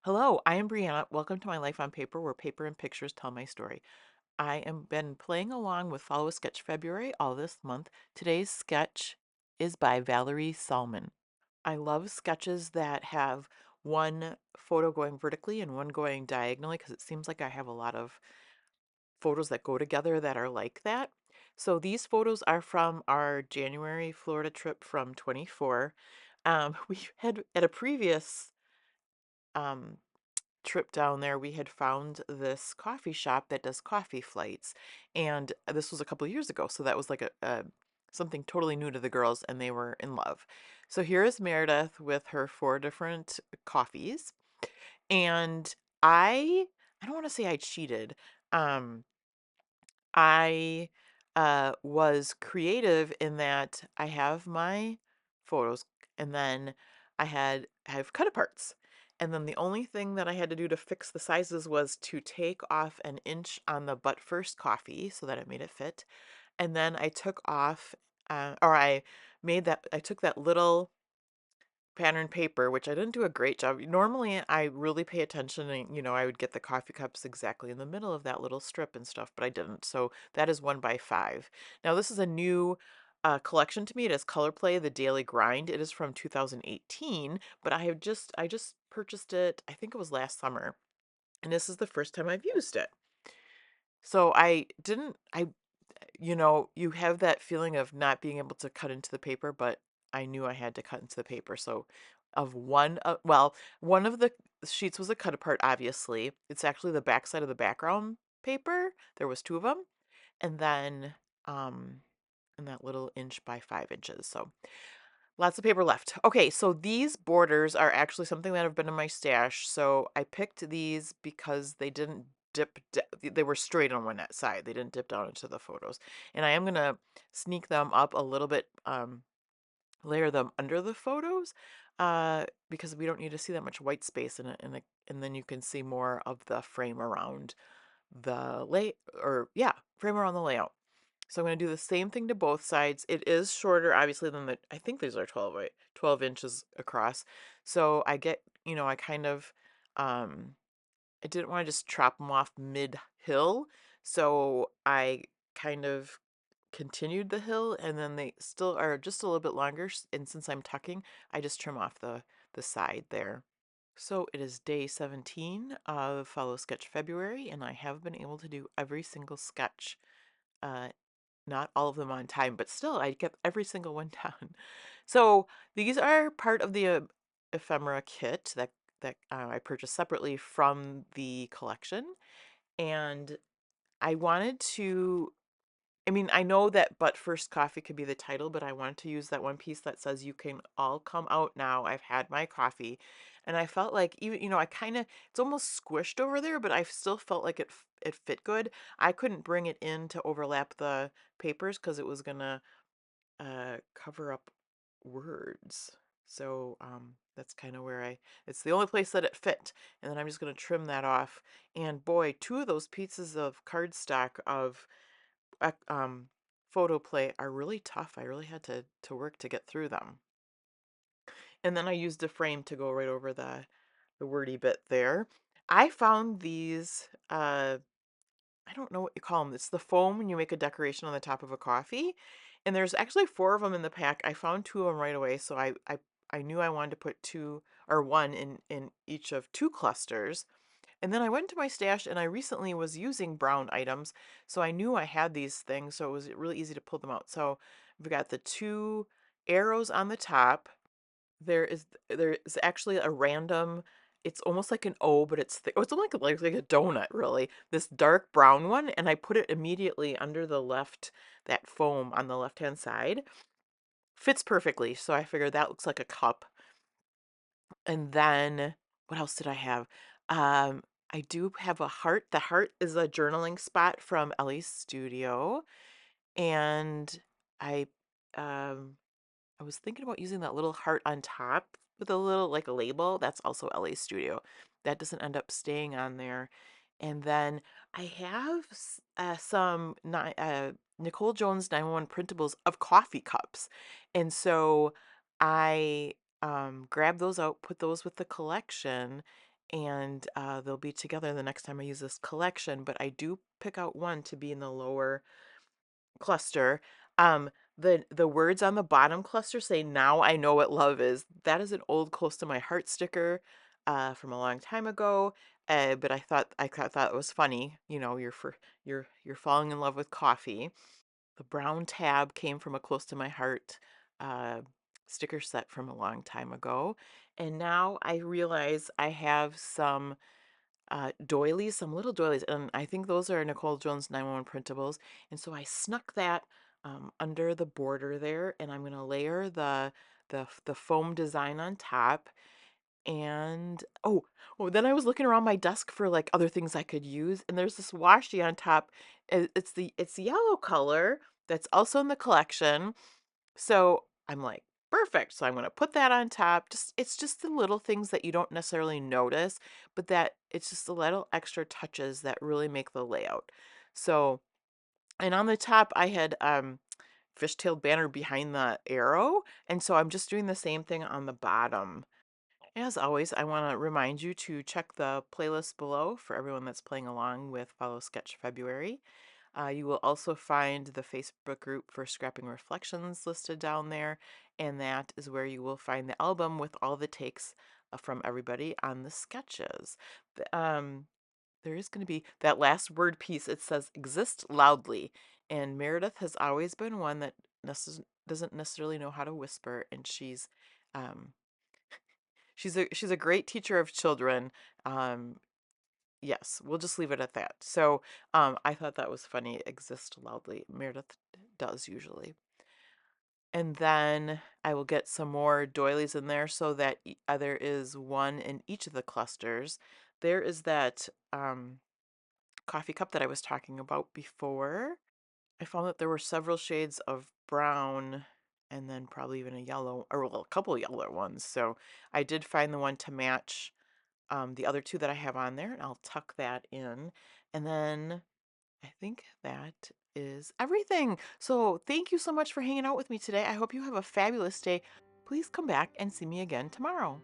Hello, I am Brianna. Welcome to my life on paper, where paper and pictures tell my story. I am been playing along with Follow a Sketch February all this month. Today's sketch is by Valerie Salmon. I love sketches that have one photo going vertically and one going diagonally because it seems like I have a lot of photos that go together that are like that. So these photos are from our January Florida trip from 24. We had at a previous um, trip down there, we had found this coffee shop that does coffee flights, and this was a couple years ago, so that was like a something totally new to the girls, and they were in love. So here is Meredith with her four different coffees, and I don't want to say I cheated. Um, I was creative in that I have my photos, and then I have cut aparts. And then the only thing that I had to do to fix the sizes was to take off an inch on the but first coffee so that it made it fit. And then I took off, or I took that little pattern paper, which I didn't do a great job. Normally, I really pay attention and, I would get the coffee cups exactly in the middle of that little strip and stuff, but I didn't. So that is 1 by 5. Now, this is a new collection to me. It is Color Play, The Daily Grind. It is from 2018, but I just purchased it, I think it was last summer, and this is the first time I've used it. So I didn't, I you have that feeling of not being able to cut into the paper, but I knew I had to cut into the paper. So, one of the sheets was a cut apart, obviously. It's actually the back side of the background paper. There was two of them. And then, um, in that little 1 by 5 inches. So, lots of paper left. Okay, so these borders are actually something that have been in my stash. So I picked these because they didn't they were straight on one side. They didn't dip down into the photos. And I am going to sneak them up a little bit, layer them under the photos, because we don't need to see that much white space in it. And then you can see more of the frame around frame around the layout. So I'm going to do the same thing to both sides. It is shorter, obviously, than I think these are 12 inches across. So I kind of, um, I didn't want to just chop them off mid-hill. So I kind of continued the hill, and then they still are just a little bit longer. And since I'm tucking, I just trim off the side there. So it is day 17 of Follow Sketch February, and I have been able to do every single sketch. Uh, not all of them on time, but still, I kept every single one down. So these are part of the ephemera kit that I purchased separately from the collection, and I wanted to. I mean, I know that "But First Coffee" could be the title, but I wanted to use that one piece that says, "You can all come out now. I've had my coffee." And I felt like even, I kind of, it's almost squished over there, but I still felt like it fit good. I couldn't bring it in to overlap the papers because it was gonna cover up words. So that's kind of where it's the only place that it fit. And then I'm just gonna trim that off. And boy, two of those pieces of cardstock of um, photo play are really tough. I really had to work to get through them. And then I used a frame to go right over the wordy bit there. I found these I don't know what you call them. It's the foam when you make a decoration on the top of a coffee. And there's actually four of them in the pack. I found two of them right away, so I knew I wanted to put two or one in each of two clusters. And then I went to my stash, and I recently was using brown items, so I knew I had these things, so it was really easy to pull them out. So we've got the two arrows on the top. There is actually a random. It's almost like an O, but it's almost like a donut, really. This dark brown one, and I put it immediately under that foam on the left hand side. Fits perfectly, so I figured that looks like a cup. And then what else did I have? Um, I do have a heart. The heart is a journaling spot from Ellie's studio, and I um I was thinking about using that little heart on top with a little like a label. That's also Ellie's studio. That doesn't end up staying on there. And then I have some Nicole Jones 911 printables of coffee cups. And so I grabbed those out, put those with the collection, and they'll be together the next time I use this collection, but I do pick out one to be in the lower cluster. Um, the words on the bottom cluster say, "Now I know what love is." That is an old close to my heart sticker from a long time ago. But I thought it was funny. You're falling in love with coffee. The brown tab came from a close to my heart uh, sticker set from a long time ago, and now I realize I have some doilies, some little doilies, and I think those are Nicole Jones 911 printables. And so I snuck that under the border there, and I'm gonna layer the foam design on top. And then I was looking around my desk for like other things I could use, and there's this washi on top. It's the yellow color that's also in the collection, so I'm like, perfect. So I'm going to put that on top. Just it's just the little things that you don't necessarily notice, but that it's just the little extra touches that really make the layout. So, and on the top I had fishtailed banner behind the arrow, and so I'm just doing the same thing on the bottom. As always, I want to remind you to check the playlist below for everyone that's playing along with Follow Sketch February. You will also find the Facebook group for Scrapping Reflections listed down there, and that is where you will find the album with all the takes from everybody on the sketches. There is going to be that last word piece. It says exist loudly, and Meredith has always been one that doesn't necessarily know how to whisper, and um, she's a great teacher of children. Um, Yes, we'll just leave it at that. So, I thought that was funny. Exist loudly. Meredith does usually. And then I will get some more doilies in there so that there is one in each of the clusters. There is that coffee cup that I was talking about before. I found that there were several shades of brown and then probably even a yellow, or well, a couple yellow ones. So I did find the one to match the other two that I have on there, and I'll tuck that in. And then I think that is everything. So thank you so much for hanging out with me today. I hope you have a fabulous day. Please come back and see me again tomorrow.